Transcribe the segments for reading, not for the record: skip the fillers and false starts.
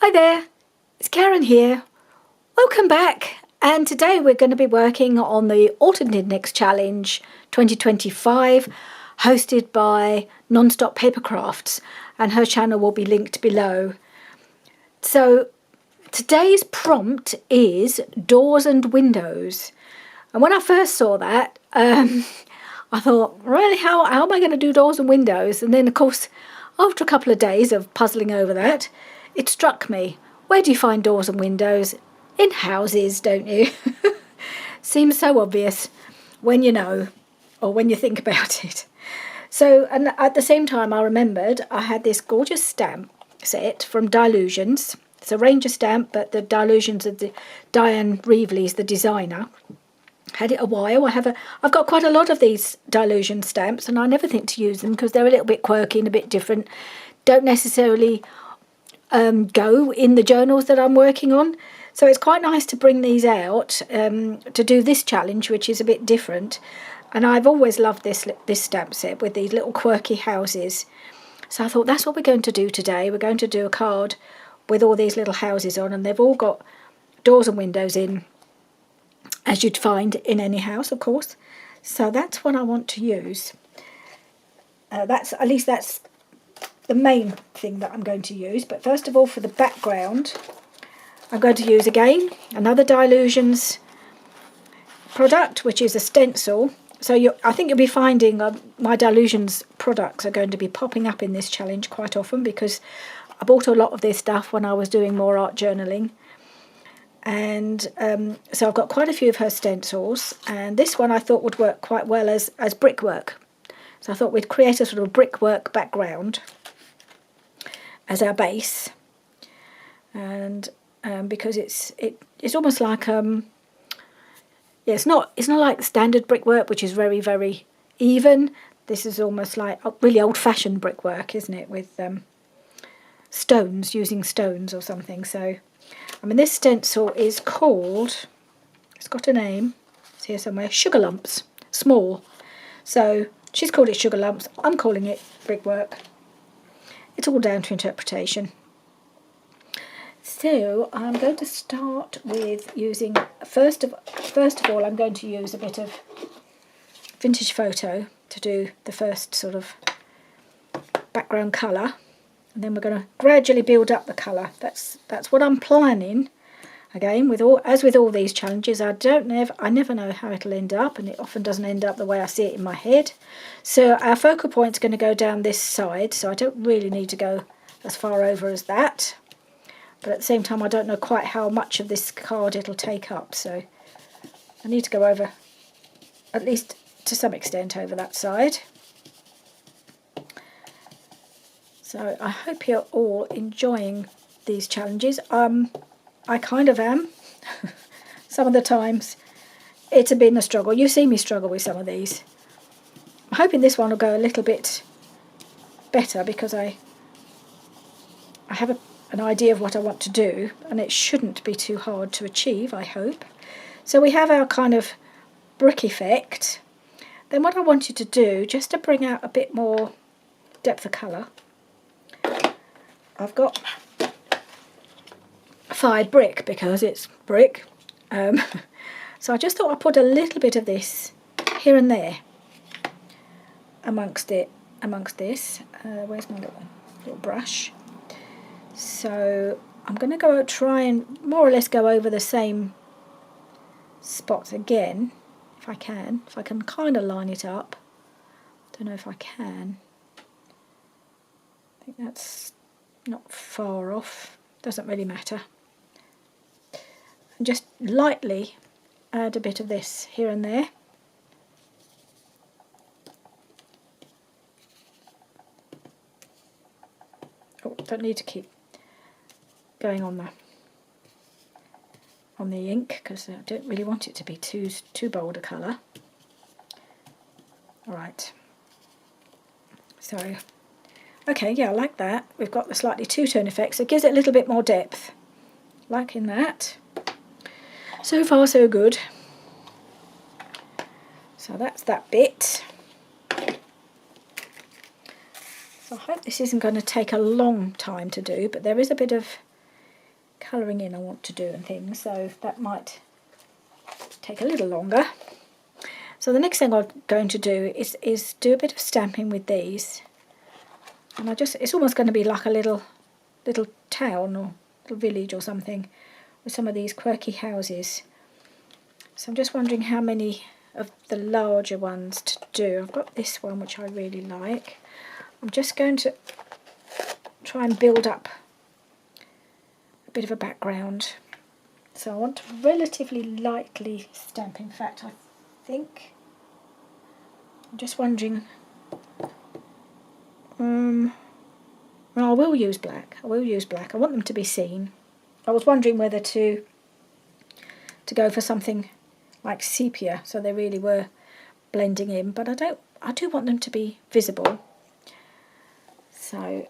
Hi there, it's Karen here. Welcome back, and today we're going to be working on the Alternate Knits Challenge 2025 hosted by Nonstop Paper Crafts, and her channel will be linked below. So today's prompt is doors and windows, and when I first saw that I thought, really, how am I going to do doors and windows? And then of course after a couple of days of puzzling over that, it struck me, where do you find doors and windows? In houses, don't you? Seems so obvious when you know, or when you think about it. So, and at the same time I remembered I had this gorgeous stamp set from Dylusions. It's a Ranger stamp, but the Dylusions of Diane Reevely's the designer. Had it a while. I've got quite a lot of these Dylusion stamps, and I never think to use them because they're a little bit quirky and a bit different. Don't necessarily go in the journals that I'm working on. So it's quite nice to bring these out to do this challenge, which is a bit different. And I've always loved this stamp set with these little quirky houses. So I thought that's what we're going to do today. We're going to do a card with all these little houses on, and they've all got doors and windows in, as you'd find in any house, of course. So that's what I want to use. That's the main thing that I'm going to use. But first of all, for the background, I'm going to use again another Dylusions product, which is a stencil. So I think you'll be finding my Dylusions products are going to be popping up in this challenge quite often, because I bought a lot of this stuff when I was doing more art journaling. And so I've got quite a few of her stencils, and this one I thought would work quite well as brickwork. So I thought we'd create a sort of brickwork background as our base, and because it's almost like it's not like standard brickwork, which is very, very even. This is almost like really old-fashioned brickwork, isn't it, with stones, using stones or something. So I mean, this stencil is called, it's got a name, it's here somewhere, Sugar Lumps, small. So she's called it Sugar Lumps, I'm calling it brickwork. It's all down to interpretation. So I'm going to start with using, first of all, I'm going to use a bit of vintage photo to do the first sort of background colour. And then we're going to gradually build up the colour. That's what I'm planning. Again, as with all these challenges, I never know how it'll end up, and it often doesn't end up the way I see it in my head. So our focal point's going to go down this side, so I don't really need to go as far over as that. But at the same time, I don't know quite how much of this card it'll take up, so I need to go over, at least to some extent, over that side. So I hope you're all enjoying these challenges. I kind of am. Some of the times it's been a struggle. You see me struggle with some of these. I'm hoping this one will go a little bit better, because I have an idea of what I want to do, and it shouldn't be too hard to achieve, I hope. So we have our kind of brick effect. Then what I want you to do, just to bring out a bit more depth of colour, I've got fired brick because it's brick. So I just thought I'd put a little bit of this here and there amongst this. Where's my little brush? So I'm going to try and more or less go over the same spots again, if I can kind of line it up. Don't know if I can. I think that's not far off, doesn't really matter. And just lightly add a bit of this here and there. Oh, don't need to keep going on the ink, because I don't really want it to be too bold a colour. Alright, so okay, yeah, I like that. We've got the slightly two-tone effect, so it gives it a little bit more depth. Liking that. So far, so good. So that's that bit. So I hope this isn't going to take a long time to do, but there is a bit of colouring in I want to do and things, so that might take a little longer. So the next thing I'm going to do is do a bit of stamping with these, and it's almost going to be like a little town or little village or something with some of these quirky houses. So I'm just wondering how many of the larger ones to do. I've got this one which I really like. I'm just going to try and build up a bit of a background. So I want to relatively lightly stamp. In fact, I think I'm just wondering. Well, I will use black. I want them to be seen. I was wondering whether to go for something like sepia, so they really were blending in, but I do want them to be visible. So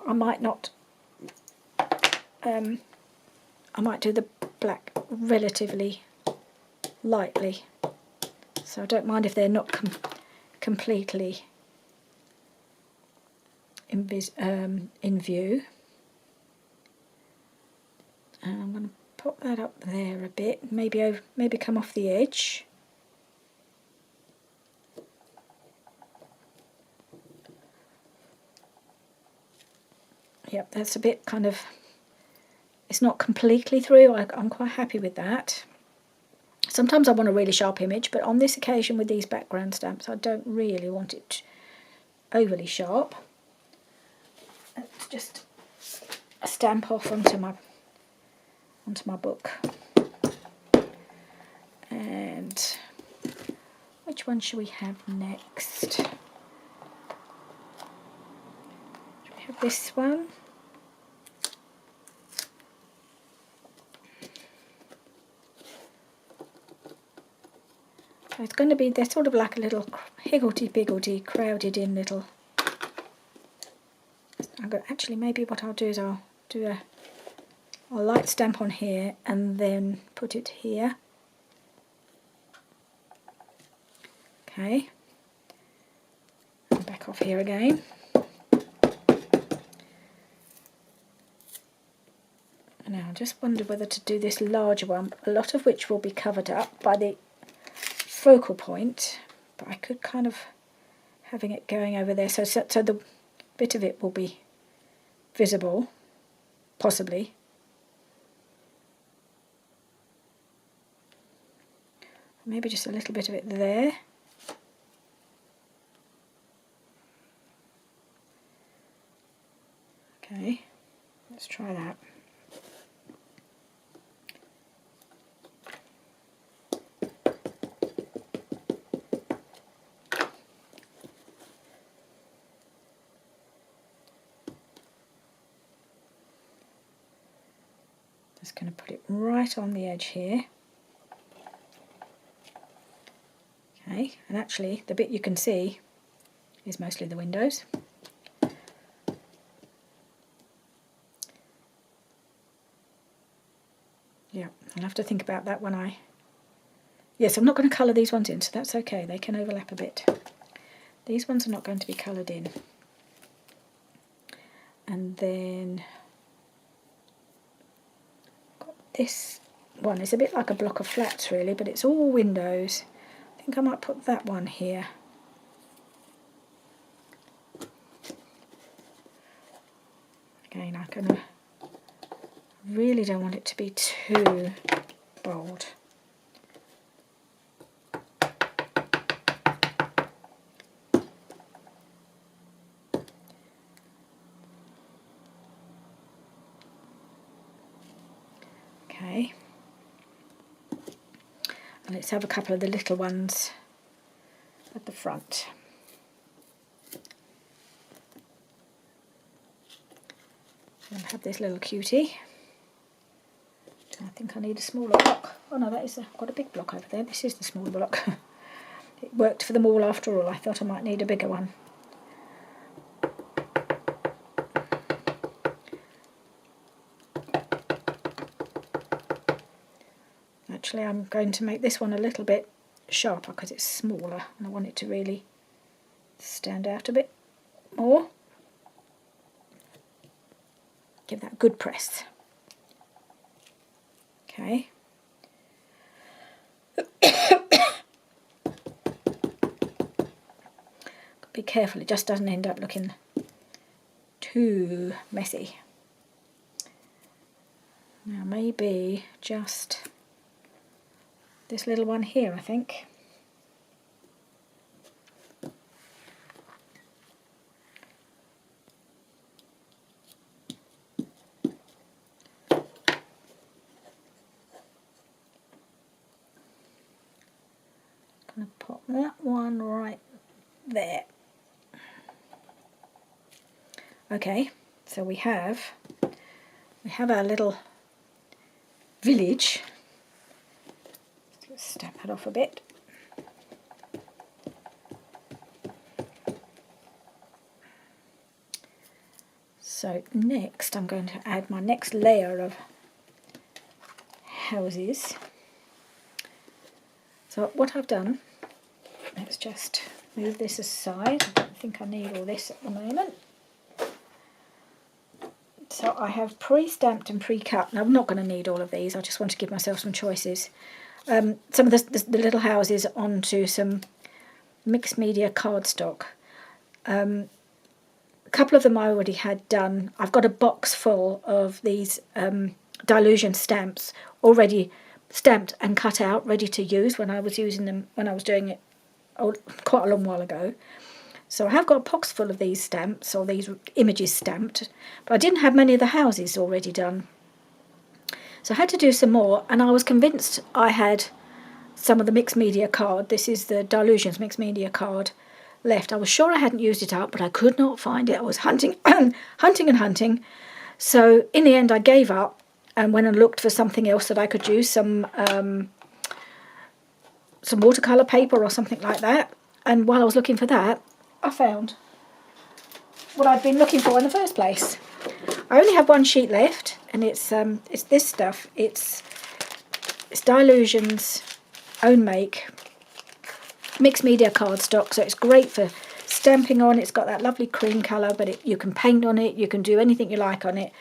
I might not. I might do the black relatively lightly, so I don't mind if they're not completely in view. And I'm going to pop that up there a bit, maybe come off the edge. Yep, that's a bit kind of, it's not completely through. I'm quite happy with that. Sometimes I want a really sharp image, but on this occasion with these background stamps I don't really want it overly sharp. Let's just stamp off onto my book. And which one should we have next? Should we have this one? So it's going to be, they're sort of like a little higgledy-piggledy, crowded in little. Actually, maybe what I'll do is I'll light stamp on here and then put it here. Okay. And back off here again. Now I just wonder whether to do this larger one, a lot of which will be covered up by the focal point, but I could kind of having it going over there, so the bit of it will be visible, possibly. Maybe just a little bit of it there. Okay, let's try that. Just going to put it right on the edge here. Okay, and actually the bit you can see is mostly the windows. Yeah, I'll have to think about that when I... Yes, I'm not going to colour these ones in, so that's okay, they can overlap a bit. These ones are not going to be coloured in. And then got this one. It's a bit like a block of flats really, but it's all windows. I think I might put that one here. Again, I really don't want it to be too bold. Okay, and let's have a couple of the little ones at the front. I'll have this little cutie. I think I need a smaller block. Oh no, I've got a big block over there. This is the smaller block. It worked for them all after all. I thought I might need a bigger one. Actually, I'm going to make this one a little bit sharper because it's smaller and I want it to really stand out a bit more. Give that a good press. Okay. Be careful it just doesn't end up looking too messy. Now maybe just this little one here, I think. Gonna pop that one right there. Okay, so we have our little village. Let's stamp it off a bit. So next I'm going to add my next layer of houses. So what I've done, let's just move this aside. I don't think I need all this at the moment. So I have pre-stamped and pre-cut. Now I'm not going to need all of these, I just want to give myself some choices. Some of the little houses onto some mixed media cardstock. A couple of them I already had done. I've got a box full of these Dylusion stamps already stamped and cut out, ready to use when I was using them, when I was doing it quite a long while ago. So I have got a box full of these stamps, or these images stamped, but I didn't have many of the houses already done. So I had to do some more, and I was convinced I had some of the mixed media card. This is the Dylusions mixed media card left. I was sure I hadn't used it up, but I could not find it. I was hunting, hunting and hunting. So in the end I gave up and went and looked for something else that I could use, some watercolour paper or something like that. And while I was looking for that, I found what I'd been looking for in the first place. I only have one sheet left, and it's this stuff. It's Dylusions own make mixed media cardstock, so it's great for stamping on. It's got that lovely cream colour, but you can paint on it, you can do anything you like on it.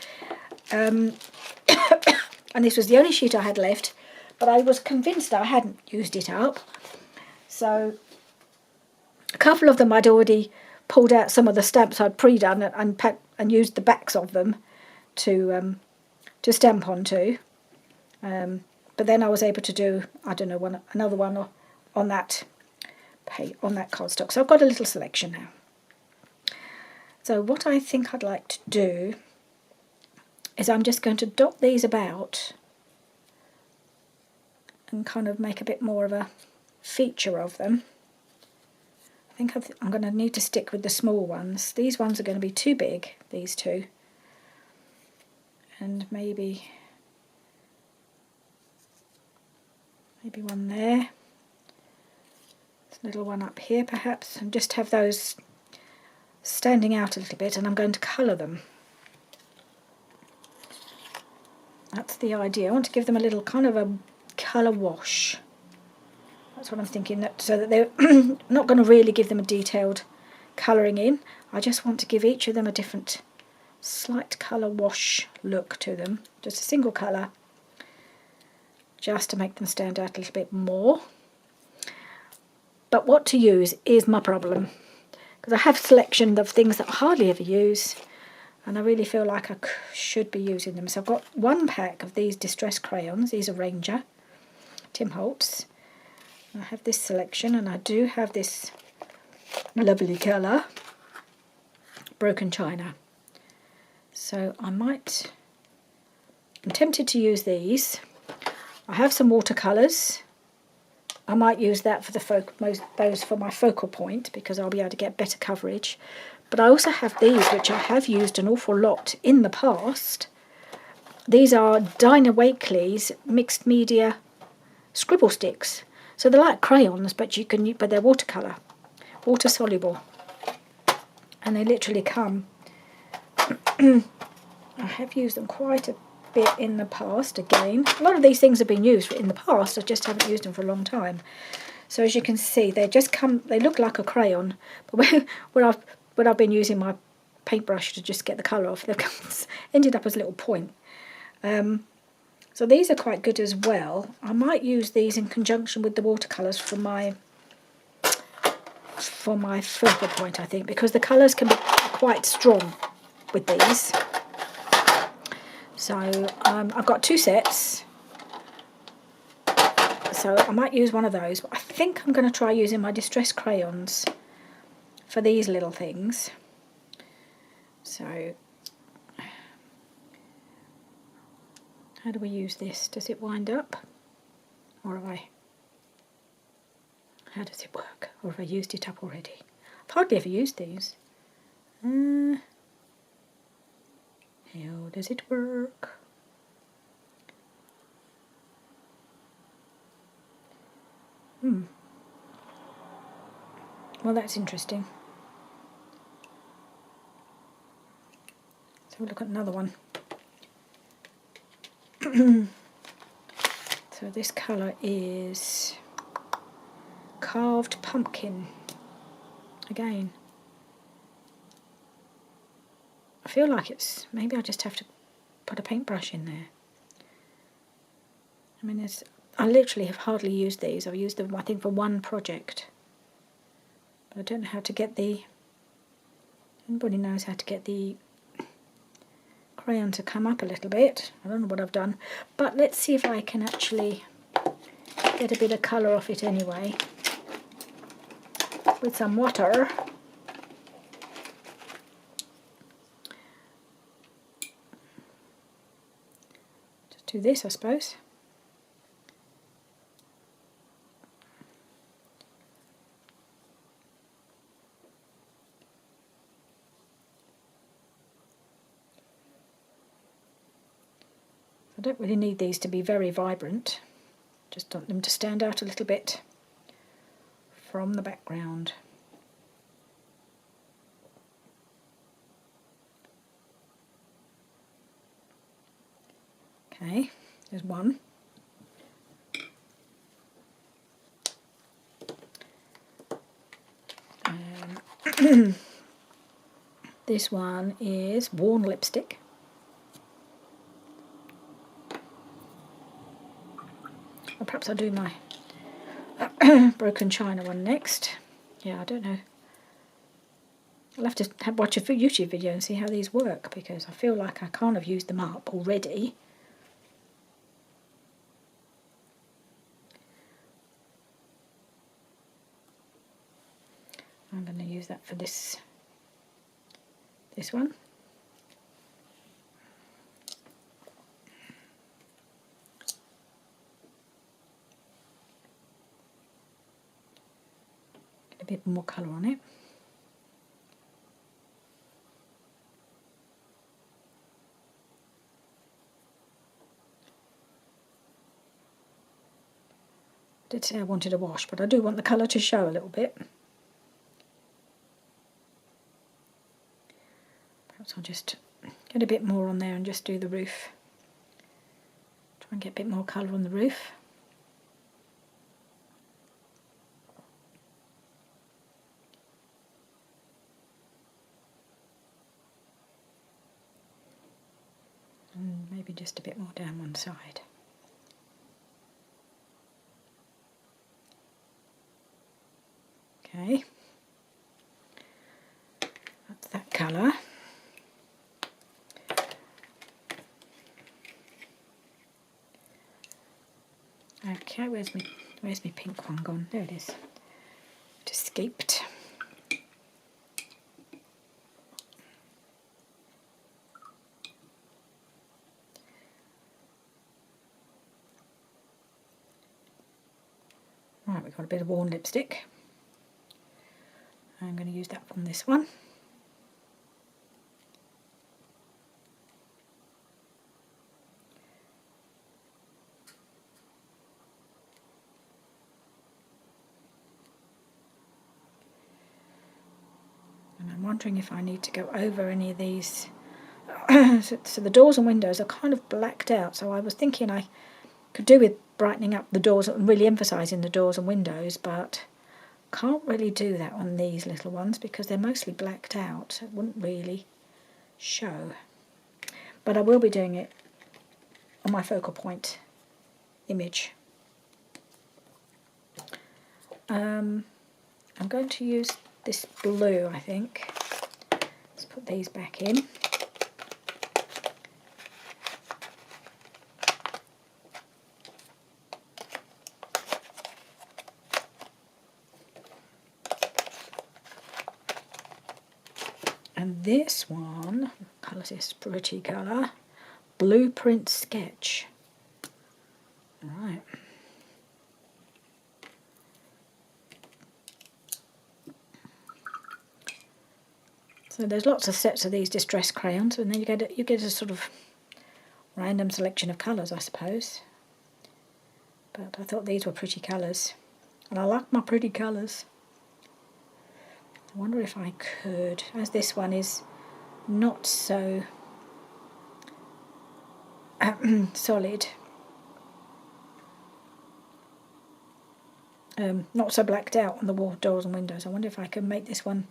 And this was the only sheet I had left, but I was convinced I hadn't used it up. So a couple of them I'd already pulled out some of the stamps I'd pre-done and used the backs of them to stamp onto. But then I was able to do, I don't know, another one on that cardstock. So I've got a little selection now. So what I think I'd like to do is I'm just going to dot these about and kind of make a bit more of a feature of them. I think I'm going to need to stick with the small ones. These ones are going to be too big, these two. And maybe one there. This little one up here perhaps, and just have those standing out a little bit, and I'm going to colour them. That's the idea. I want to give them a little kind of a colour wash. That's what I'm thinking, so that they're not going to really give them a detailed colouring in. I just want to give each of them a different slight colour wash look to them. Just a single colour, just to make them stand out a little bit more. But what to use is my problem, because I have a selection of things that I hardly ever use, and I really feel like I should be using them. So I've got one pack of these distress crayons. These are Ranger, Tim Holtz. I have this selection, and I do have this lovely colour, Broken China. So I'm tempted to use these. I have some watercolours. I might use that for those for my focal point, because I'll be able to get better coverage. But I also have these, which I have used an awful lot in the past. These are Dinah Wakely's mixed media scribble sticks. So they're like crayons, but they're watercolour, water soluble, and they literally come. I have used them quite a bit in the past. Again, a lot of these things have been used in the past. I just haven't used them for a long time. So as you can see, they just come. They look like a crayon, but when I've been using my paintbrush to just get the colour off, they've ended up as a little point. So these are quite good as well. I might use these in conjunction with the watercolours for my focal point, I think, because the colours can be quite strong with these. So I've got 2 sets, so I might use one of those, but I think I'm going to try using my distress crayons for these little things. So how do we use this? Does it wind up, or how does it work? Or have I used it up already? I've hardly ever used these. How does it work? Well, that's interesting. So we'll look at another one. So this colour is Carved Pumpkin. Again, I feel like it's, maybe I just have to put a paintbrush in there. I mean, I literally have hardly used these. I've used them, I think, for one project. But I don't know how to get anybody knows how to get the crayon to come up a little bit. I don't know what I've done. But let's see if I can actually get a bit of colour off it anyway. With some water. Just do this, I suppose. I don't really need these to be very vibrant. Just want them to stand out a little bit from the background. Okay, there's one. This one is worn lipstick. Or perhaps I'll do my broken china one next. Yeah, I don't know. I'll have to watch a YouTube video and see how these work, because I feel like I can't have used them up already. I'm going to use that for this one. Get a bit more colour on it. I did say I wanted a wash, but I do want the colour to show a little bit. Perhaps I'll just get a bit more on there and just do the roof. Try and get a bit more colour on the roof. And maybe just a bit more down one side. Okay, that's that colour. Okay, where's my pink one gone? There it is. It escaped. Right, we've got a bit of worn lipstick. I'm going to use that from this one. And I'm wondering if I need to go over any of these. So the doors and windows are kind of blacked out, so I was thinking I could do with brightening up the doors and really emphasising the doors and windows, but can't really do that on these little ones because they're mostly blacked out, so it wouldn't really show. But I will be doing it on my focal point image. I'm going to use this blue, I think. Let's put these back in. And this one, what colour is this? Pretty colour. Blueprint Sketch. Right. So there's lots of sets of these distress crayons, and then you get a sort of random selection of colours, I suppose. But I thought these were pretty colours, and I like my pretty colours. I wonder if I could, as this one is not so solid, not so blacked out on the wall, doors and windows. I wonder if I can make this one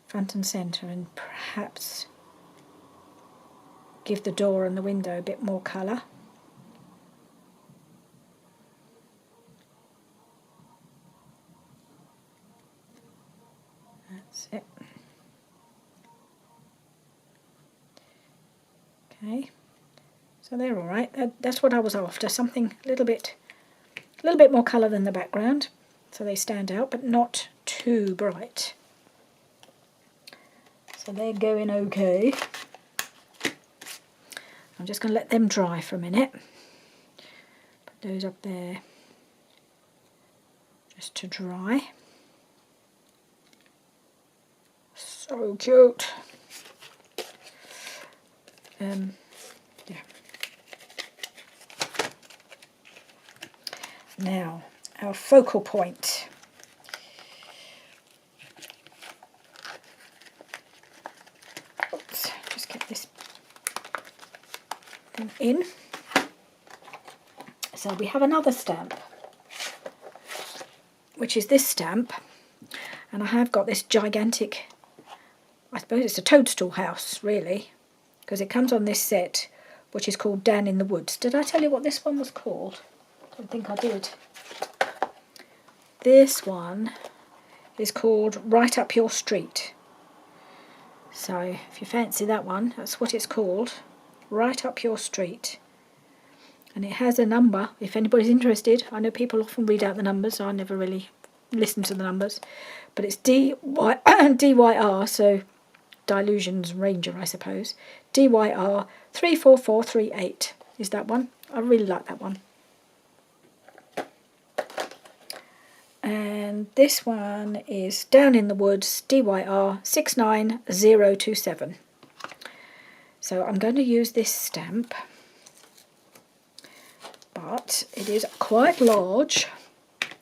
front and centre and perhaps give the door and the window a bit more colour. That's it. Okay, so they're all right. That's what I was after, something a little bit more colour than the background, so they stand out, but not too bright. So they're going okay. I'm just going to let them dry for a minute. Put those up there just to dry. So cute. Yeah. Now, our focal point. Oops, just get this thing in. So we have another stamp, which is this stamp, and I have got this gigantic, I suppose it's a toadstool house, really, because it comes on this set, which is called Down in the Woods. Did I tell you what this one was called? I don't think I did. This one is called Right Up Your Street. So if you fancy that one, that's what it's called, Right Up Your Street. And it has a number, if anybody's interested. I know people often read out the numbers, so I never really listen to the numbers. But it's DYR, so Dylusions Ranger, I suppose. DYR 34438 is that one. I really like that one. And this one is Down in the Woods, DYR 69027. So I'm going to use this stamp, but it is quite large,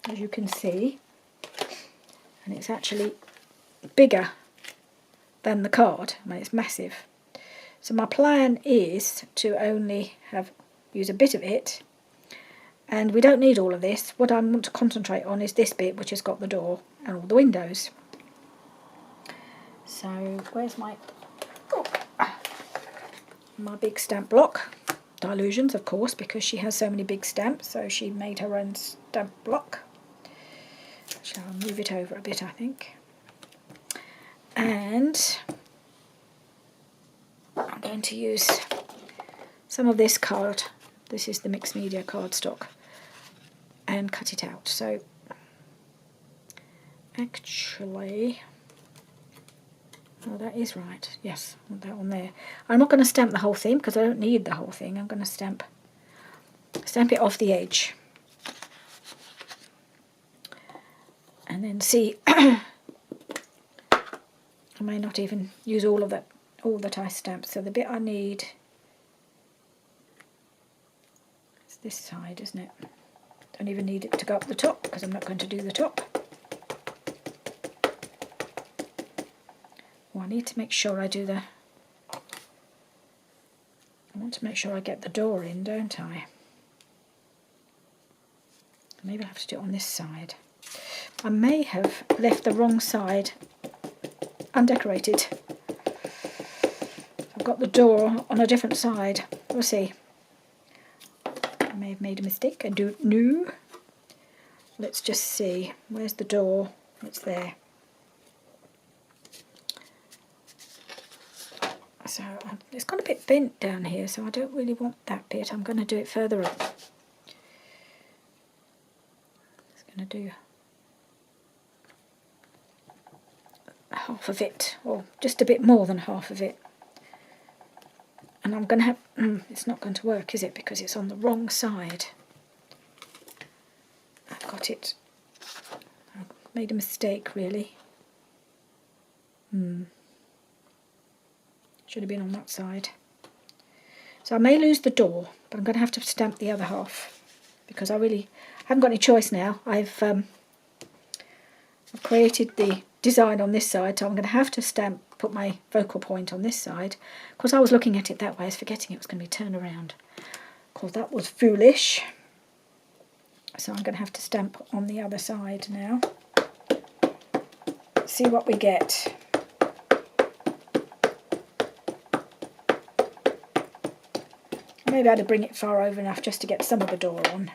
as you can see, and it's actually bigger than the card. I mean, it's massive. So my plan is to only use a bit of it, and we don't need all of this. What I want to concentrate on is this bit, which has got the door and all the windows. So where's my big stamp block? Dylusions, of course, because she has so many big stamps, so she made her own stamp block. So I'll move it over a bit, I think. And I'm going to use some of this card. This is the mixed media cardstock, and cut it out. So actually, oh, that is right. Yes, I want that one there. I'm not going to stamp the whole thing because I don't need the whole thing. I'm going to stamp it off the edge, and then see. I may not even use all that I stamped. So the bit I need is this side, isn't it? Don't even need it to go up the top because I'm not going to do the top. Well, I need to make sure I want to make sure I get the door in, don't I? Maybe I'll have to do it on this side. I may have left the wrong side undecorated. I've got the door on a different side. We'll see. may have made a mistake. I don't know. Let's just see. Where's the door? It's there. So it's got a bit bent down here, so I don't really want that bit. I'm going to do it further up. It's going to do half of it, or just a bit more than half of it. And I'm going to have... it's not going to work, is it? Because it's on the wrong side. I've got it... I made a mistake, really. Should have been on that side. So I may lose the door, but I'm going to have to stamp the other half, because I really haven't got any choice now. I've created the design on this side, so I'm going to have to put my focal point on this side. Of course, I was looking at it that way, I was forgetting it was going to be turned around. Of course, that was foolish. So I'm going to have to stamp on the other side now. See what we get. Maybe I had to bring it far over enough just to get some of the door on.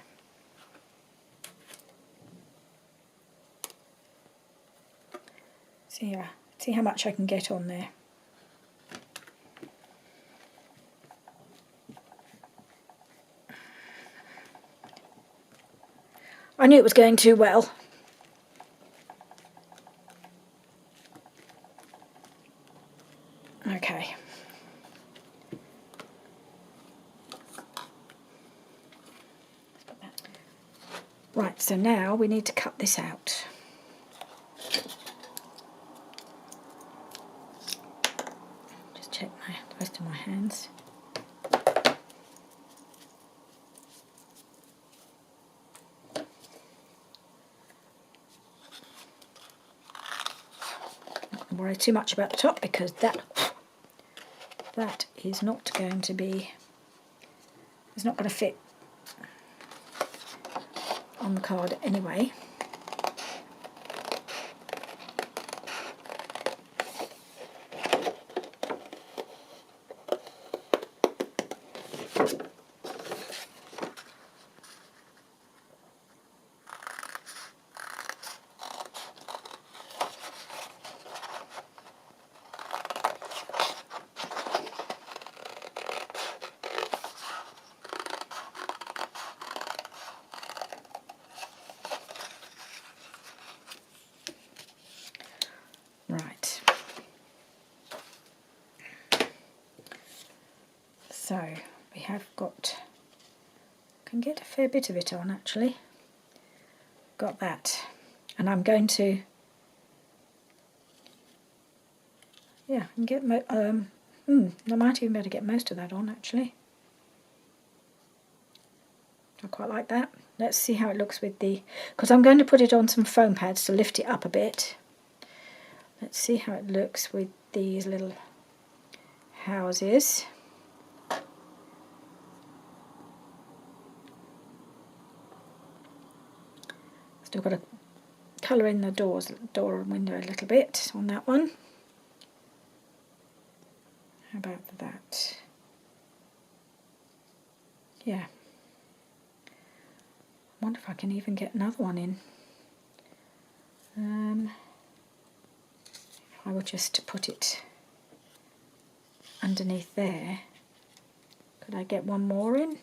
See how much I can get on there. I knew it was going too well. Okay. Right, so now we need to cut this out. Just check the rest of my hands. Not going to worry too much about the top, because that is not going to be... it's not going to fit on the card anyway. Right. So we have got, can get a fair bit of it on actually. Got that. And I'm going to, yeah, I can get, I might even be able to get most of that on actually. I quite like that. Let's see how it looks with the, because I'm going to put it on some foam pads to lift it up a bit. Let's see how it looks with these little houses. Still got to colour in the door and window a little bit on that one. How about that? Yeah. I wonder if I can even get another one in. I would just put it underneath there. Could I get one more in?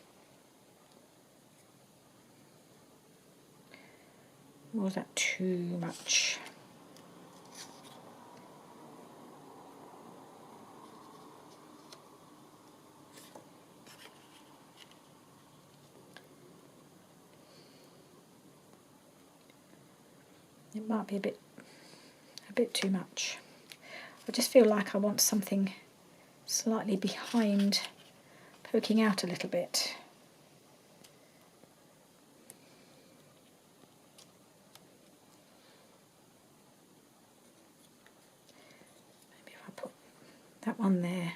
Or was that too much? It might be a bit too much. I just feel like I want something slightly behind, poking out a little bit. Maybe if I put that one there.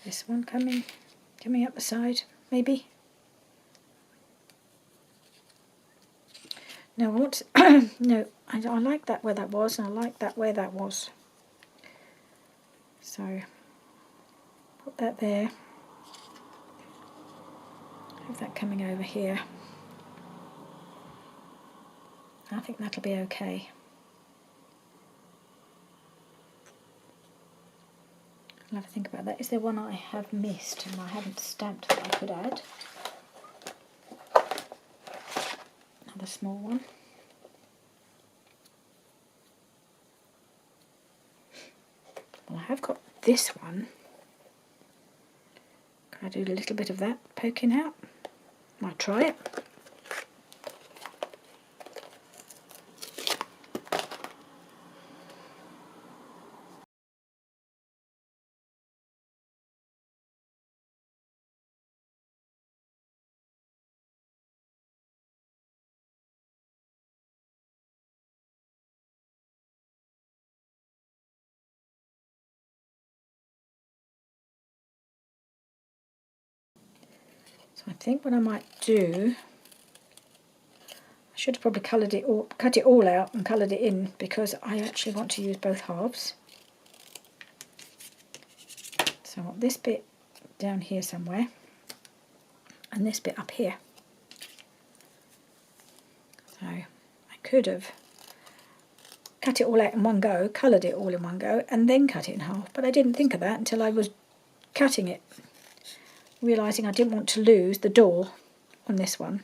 This one coming up the side, maybe. No, I want to, no, I like that where that was, and I like that where that was. So, put that there. with that coming over here. I think that'll be okay. I'll have to think about that. Is there one I have missed and I haven't stamped that I could add? Another small one. Well, I have got this one. Can I do a little bit of that poking out? Might try it. So I think what I might do, I should have probably coloured it all, cut it all out and coloured it in, because I actually want to use both halves. So I want this bit down here somewhere and this bit up here. So I could have cut it all out in one go, coloured it all in one go and then cut it in half, but I didn't think of that until I was cutting it, realising I didn't want to lose the door on this one.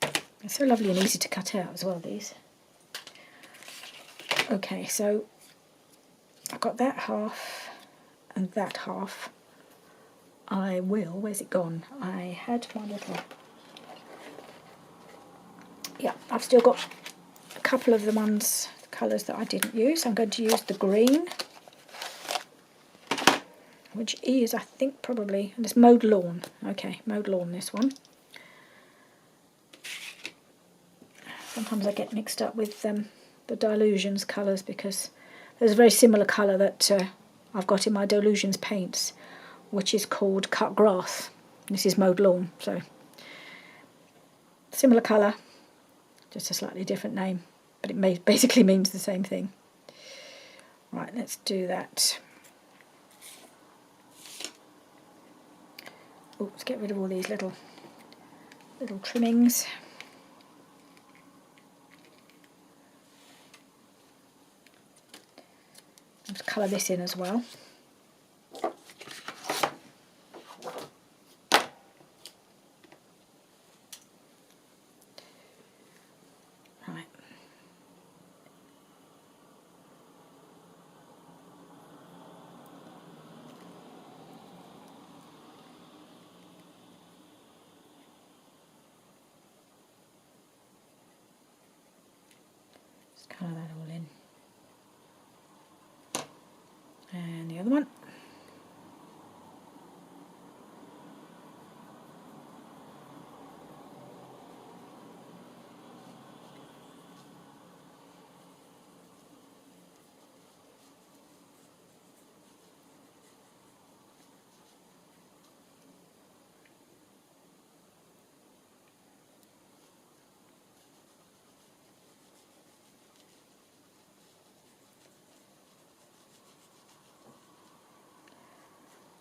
They're so lovely and easy to cut out as well, these. Okay, so I've got that half and that half. I will, where's it gone? I had my little... Yeah, I've still got a couple of the ones, the colours that I didn't use. I'm going to use the green, which is, I think, probably, and it's Mowed Lawn. Okay, Mowed Lawn, this one. Sometimes I get mixed up with the Dylusions colours, because there's a very similar colour that I've got in my Dylusions paints, which is called Cut Grass. This is Mowed Lawn, so similar colour, just a slightly different name, but it basically means the same thing. Right, let's do that. Oh, let's get rid of all these little trimmings. Let's colour this in as well. Right. Just colour that all in. And the other one.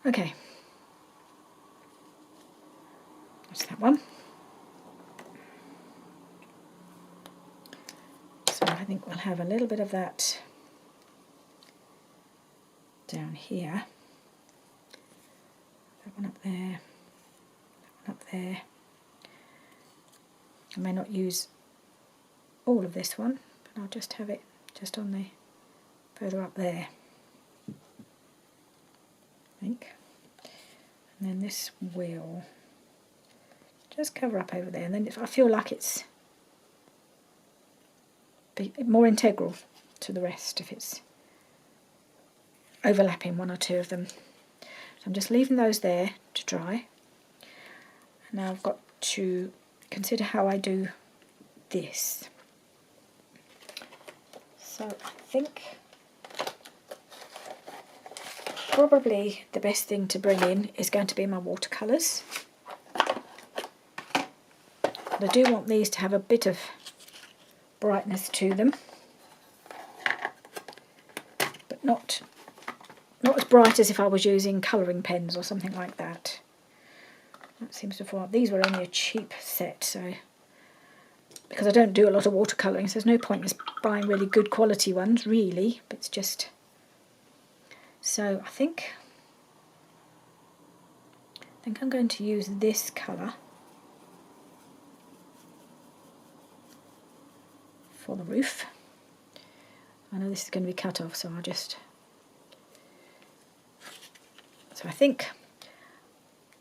Okay, that's that one. So I think we'll have a little bit of that down here. That one up there, that one up there. I may not use all of this one, but I'll just have it just on the further up there, I think. And then this will just cover up over there, and then if I feel like it's more integral to the rest, if it's overlapping one or two of them. So I'm just leaving those there to dry. And now I've got to consider how I do this. So I think probably the best thing to bring in is going to be my watercolours. But I do want these to have a bit of brightness to them, but not as bright as if I was using colouring pens or something like that. That seems to fall. These were only a cheap set, so because I don't do a lot of watercolouring, so there's no point in buying really good quality ones, really. But it's just so I think I'm going to use this colour for the roof. I know this is going to be cut off, so I'll just. So I think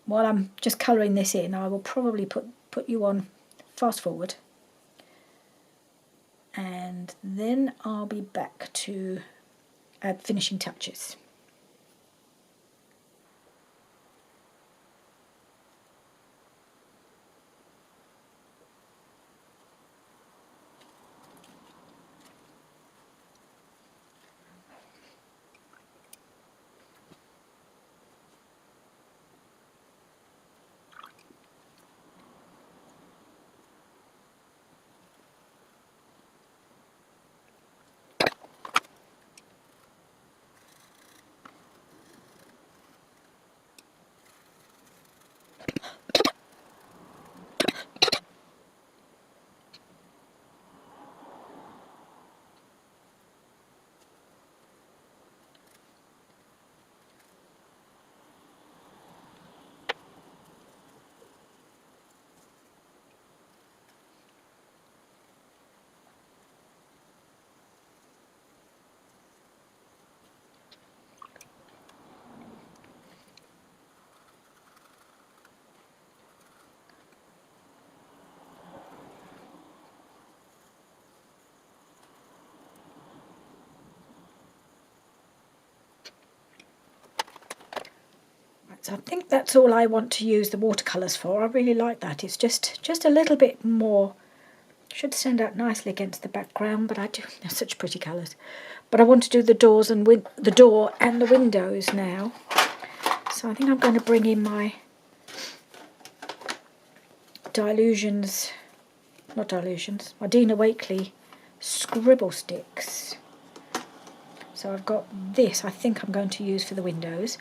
while I'm just colouring this in, I will probably put you on fast forward, and then I'll be back to add finishing touches. So I think that's all I want to use the watercolours for. I really like that. It's just a little bit more. Should stand out nicely against the background, but they're such pretty colours. But I want to do the doors and the door and the windows now. So I think I'm going to bring in my Dylusions, not Dylusions, my Dina Wakley scribble sticks. So I've got this. I think I'm going to use for the windows.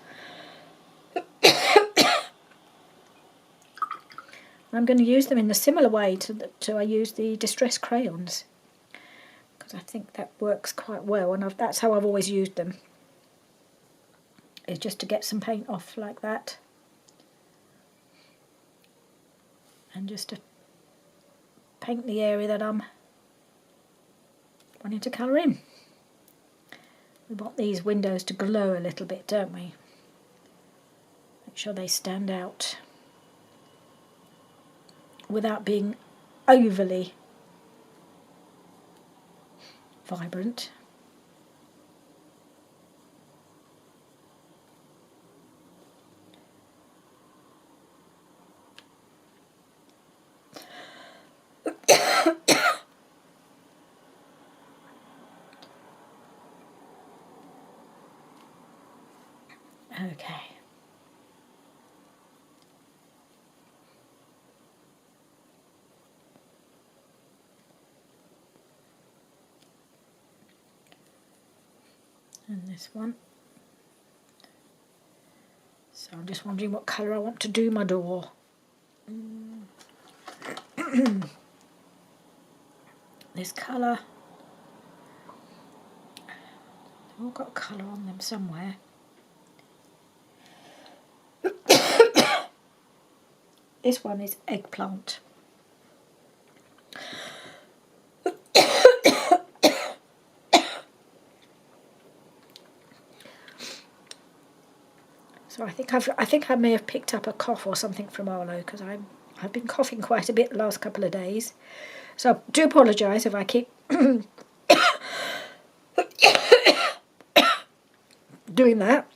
I'm going to use them in a similar way to I use the distress crayons, because I think that works quite well, and that's how I've always used them, is just to get some paint off like that and just to paint the area that I'm wanting to colour in. We want these windows to glow a little bit, don't we? Make sure they stand out without being overly vibrant. Okay. And this one. So I'm just wondering what colour I want to do my door. This colour. They've all got colour on them somewhere. This one is eggplant. So I think I may have picked up a cough or something from Arlo, because I've been coughing quite a bit the last couple of days. So I do apologise if I keep doing that,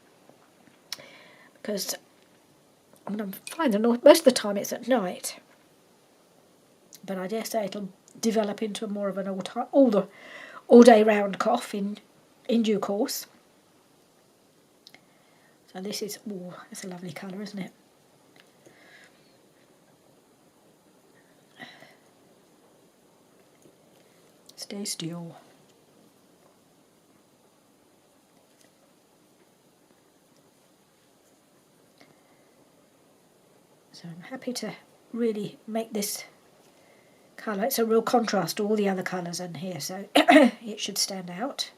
because I'm finding most of the time it's at night, but I dare say it'll develop into more of an all day round cough in due course. So this is, it's a lovely colour, isn't it? Stay still. So I'm happy to really make this colour. It's a real contrast to all the other colours in here, so it should stand out.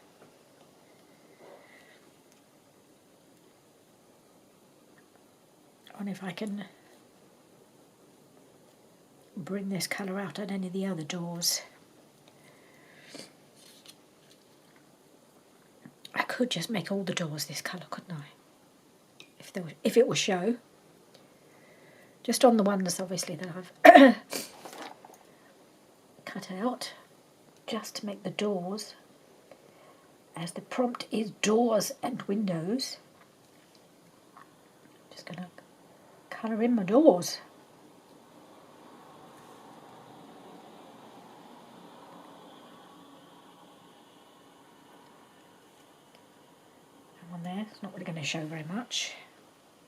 I wonder if I can bring this colour out on any of the other doors. I could just make all the doors this colour, couldn't I? If it will show. Just on the ones, obviously, that I've cut out, just to make the doors, as the prompt is doors and windows. Just going to colour in my doors. That one there, it's not really going to show very much.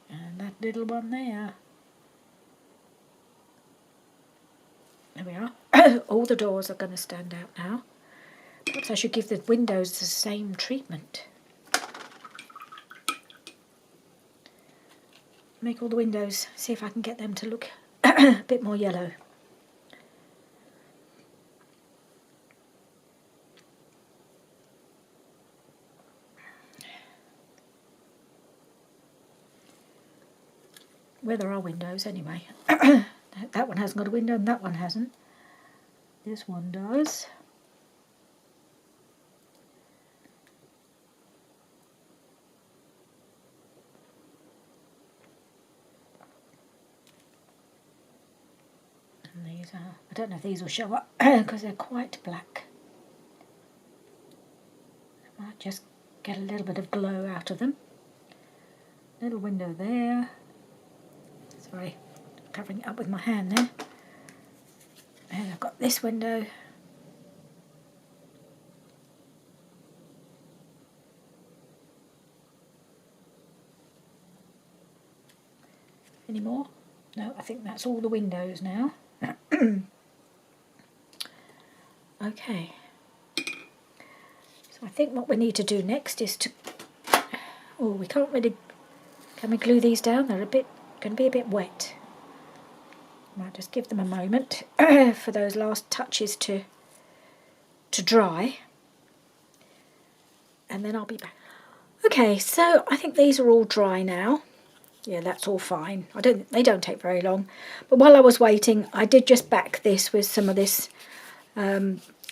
And that little one there. There we are. All the doors are going to stand out now. Perhaps I should give the windows the same treatment. Make all the windows, see if I can get them to look a bit more yellow. Where there are windows anyway. That one hasn't got a window and that one hasn't. This one does. And these are, I don't know if these will show up because they're quite black. I might just get a little bit of glow out of them. Little window there. Sorry, covering it up with my hand there. And I've got this window. Any more? No, I think that's all the windows now. Okay. So I think what we need to do next is to... Oh, we can't really... Can we glue these down? They're going to be a bit wet. Might just give them a moment for those last touches to dry, and then I'll be back. Okay, so I think these are all dry now. Yeah, that's all fine. They don't take very long. But while I was waiting, I did just back this with some of this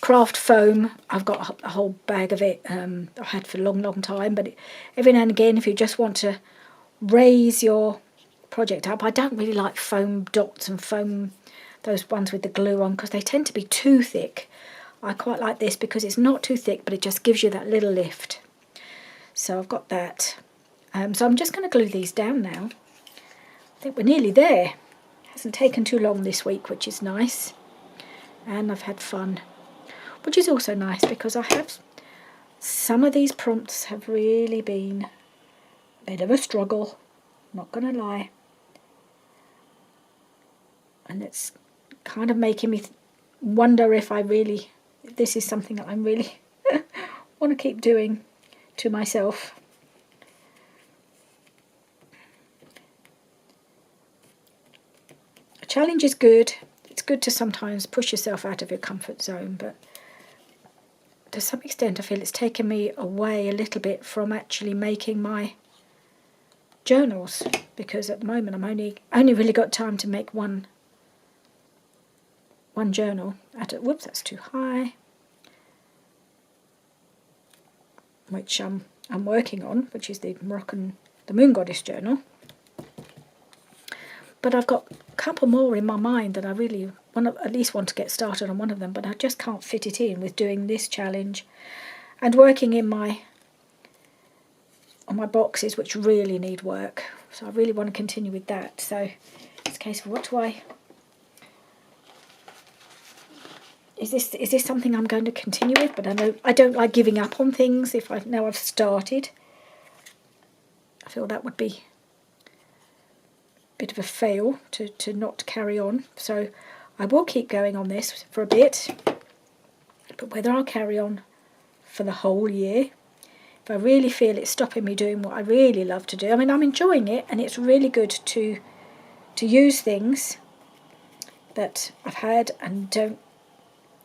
craft foam. I've got a whole bag of it. I've had for a long time. But every now and again, if you just want to raise your project up, I don't really like foam dots and foam, those ones with the glue on, because they tend to be too thick. I quite like this because it's not too thick, but it just gives you that little lift. So I've got that. So I'm just going to glue these down now. I think we're nearly there. It hasn't taken too long this week, which is nice. And I've had fun, which is also nice because some of these prompts have really been a bit of a struggle, not going to lie. And it's kind of making me wonder if this is something that I really want to keep doing to myself. A challenge is good. It's good to sometimes push yourself out of your comfort zone, but to some extent I feel it's taken me away a little bit from actually making my journals, because at the moment I'm only really got time to make one journal whoops, that's too high, which I'm working on, which is the Moon Goddess journal. But I've got a couple more in my mind that I really at least want to get started on one of them, but I just can't fit it in with doing this challenge and working on my boxes, which really need work. So I really want to continue with that. So it's a case of is this something I'm going to continue with? But I don't like giving up on things if I know I've started. I feel that would be a bit of a fail to not carry on. So I will keep going on this for a bit. But whether I'll carry on for the whole year, if I really feel it's stopping me doing what I really love to do. I mean, I'm enjoying it, and it's really good to use things that I've had and don't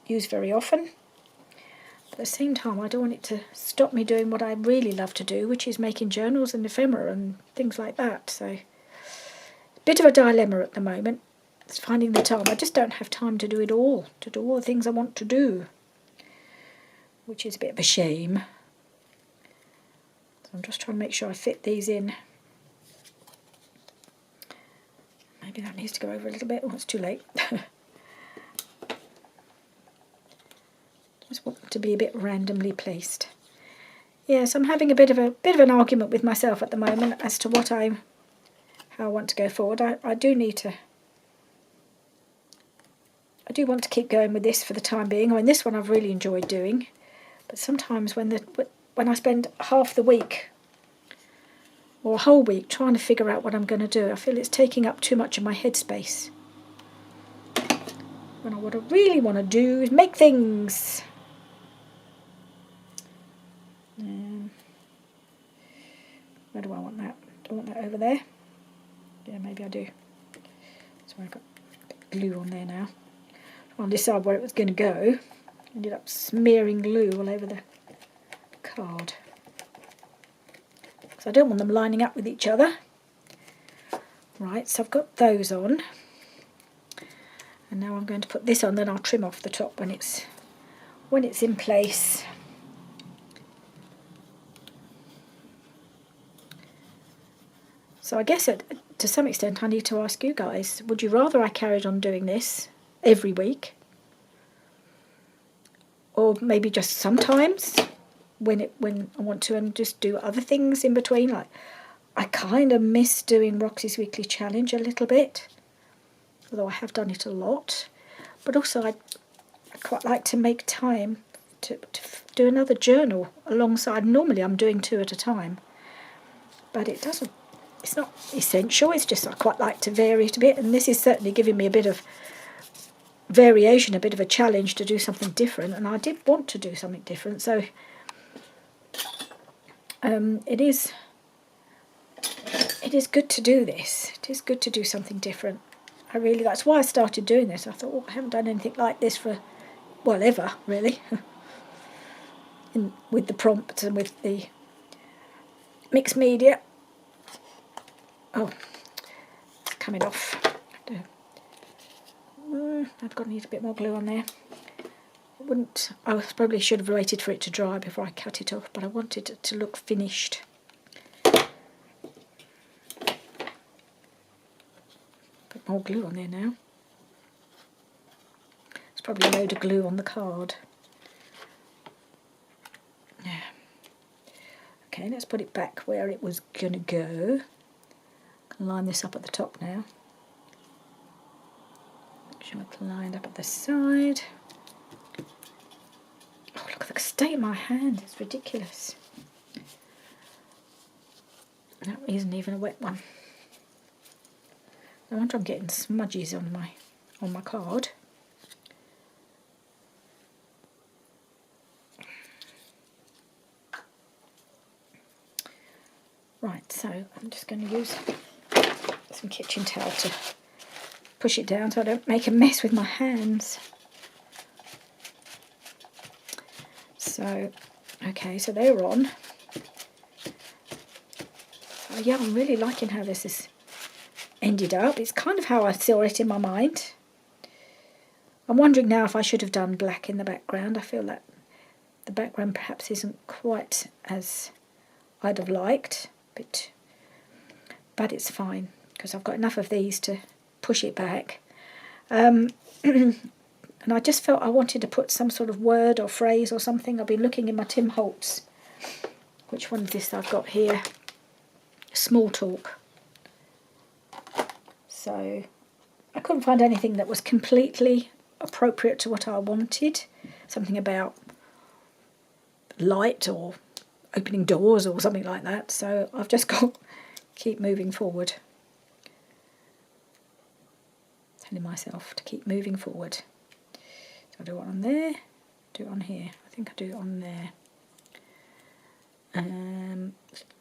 use very often. But at the same time, I don't want it to stop me doing what I really love to do, which is making journals and ephemera and things like that. So, a bit of a dilemma at the moment. It's finding the time. I just don't have time to do it all, to do all the things I want to do, which is a bit of a shame. So I'm just trying to make sure I fit these in. Maybe that needs to go over a little bit. Oh, it's too late. Just want them to be a bit randomly placed. Yes, I'm having a bit of an argument with myself at the moment as to how I want to go forward. I do want to keep going with this for the time being. I mean, this one I've really enjoyed doing, but sometimes when I spend half the week or a whole week trying to figure out what I'm going to do, I feel it's taking up too much of my headspace. When what I really want to do is make things. Where do I want that? Do I want that over there? Yeah, maybe I do. So I've got glue on there now. Trying to decide where it was going to go. Ended up smearing glue all over the card. So I don't want them lining up with each other. Right, so I've got those on. And now I'm going to put this on, then I'll trim off the top when it's in place. So I guess to some extent I need to ask you guys, would you rather I carried on doing this every week? Or maybe just sometimes when I want to, and just do other things in between? Like, I kind of miss doing Roxy's Weekly Challenge a little bit, although I have done it a lot. But also I quite like to make time to do another journal alongside. Normally I'm doing 2 at a time, but it's not essential. It's just I quite like to vary it a bit, and this is certainly giving me a bit of variation, a bit of a challenge to do something different, and I did want to do something different, so it is good to do this. It is good to do something different. That's why I started doing this. I thought, oh, I haven't done anything like this for, well, ever, really. With the prompts and with the mixed media. Oh, it's coming off. I've got to need a bit more glue on there. I probably should have waited for it to dry before I cut it off, but I wanted it to look finished. Put more glue on there now. There's probably a load of glue on the card. Yeah. Okay, let's put it back where it was going to go. I'll line this up at the top now. Make sure it's lined up at the side. Oh, look at the state of my hand. It's ridiculous. That isn't even a wet one. No wonder I'm getting smudges on my card. Right, so I'm just going to use some kitchen towel to push it down so I don't make a mess with my hands. So, okay, so they're on. So yeah, I'm really liking how this has ended up. It's kind of how I saw it in my mind. I'm wondering now if I should have done black in the background. I feel that the background perhaps isn't quite as I'd have liked, but it's fine because I've got enough of these to push it back. And I just felt I wanted to put some sort of word or phrase or something. I've been looking in my Tim Holtz. Which one is this I've got here? Small talk. So I couldn't find anything that was completely appropriate to what I wanted. Something about light or opening doors or something like that. So I've just got keep moving forward. Telling myself to keep moving forward. So I do one on there, Do it on here. I think I do it on there.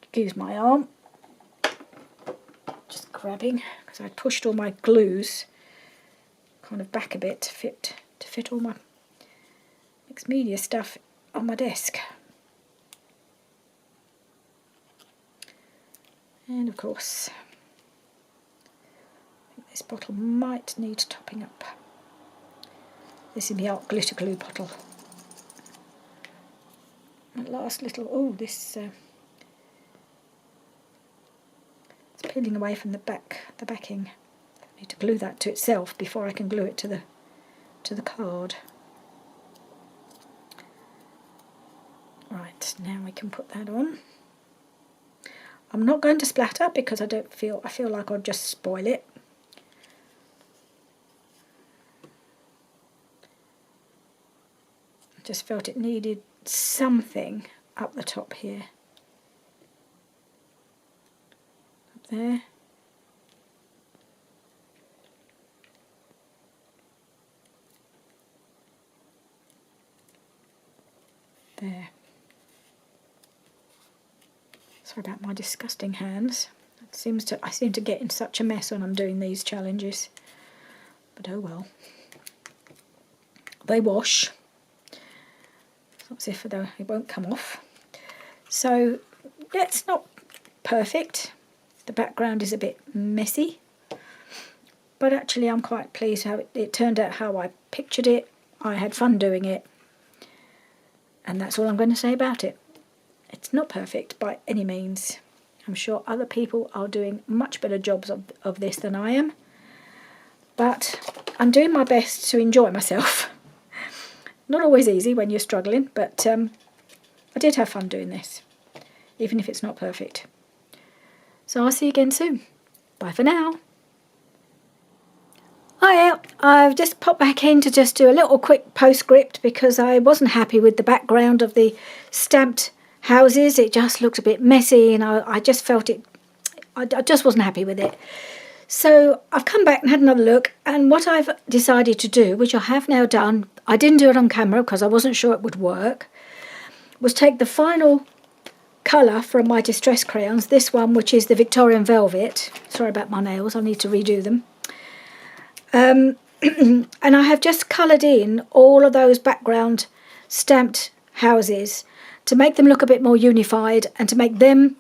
Excuse my arm. Just grabbing because I pushed all my glues kind of back a bit to fit all my mixed media stuff on my desk. And of course, I think this bottle might need topping up. This is the art glitter glue bottle. My last little, oh, this it's peeling away from the backing. I need to glue that to itself before I can glue it to the card. Right, now we can put that on. I'm not going to splatter because I feel like I'll just spoil it. I just felt it needed something up the top here. Up there. There. Sorry about my disgusting hands. I seem to get in such a mess when I'm doing these challenges. But oh well. They wash. It's not as if it won't come off. So yeah, it's not perfect. The background is a bit messy. But actually I'm quite pleased how it turned out how I pictured it. I had fun doing it. And that's all I'm going to say about it. It's not perfect by any means. I'm sure other people are doing much better jobs of this than I am. But I'm doing my best to enjoy myself. Not always easy when you're struggling, but I did have fun doing this, even if it's not perfect. So I'll see you again soon. Bye for now. Hi, I've just popped back in to just do a little quick postscript because I wasn't happy with the background of the stamped houses. It just looked a bit messy and I just felt it, I just wasn't happy with it. So I've come back and had another look, and what I've decided to do, which I have now done, I didn't do it on camera because I wasn't sure it would work, was take the final colour from my distress crayons, this one which is the Victorian Velvet. Sorry about my nails, I need to redo them. And I have just coloured in all of those background stamped houses to make them look a bit more unified and to make them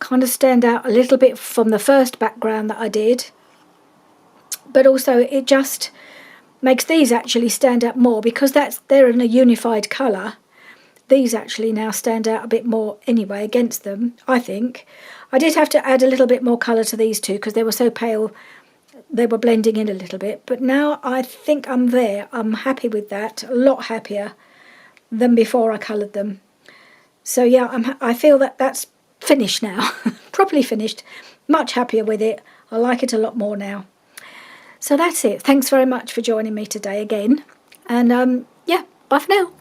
kind of stand out a little bit from the first background that I did. But also it just makes these actually stand out more because they're in a unified colour. These actually now stand out a bit more anyway against them, I think. I did have to add a little bit more colour to these two because they were so pale. They were blending in a little bit, but now I think I'm there. I'm happy with that, a lot happier than before I coloured them. So yeah, I feel that that's finished now, properly finished, much happier with it. I like it a lot more now. So that's it. Thanks very much for joining me today again. And yeah, bye for now.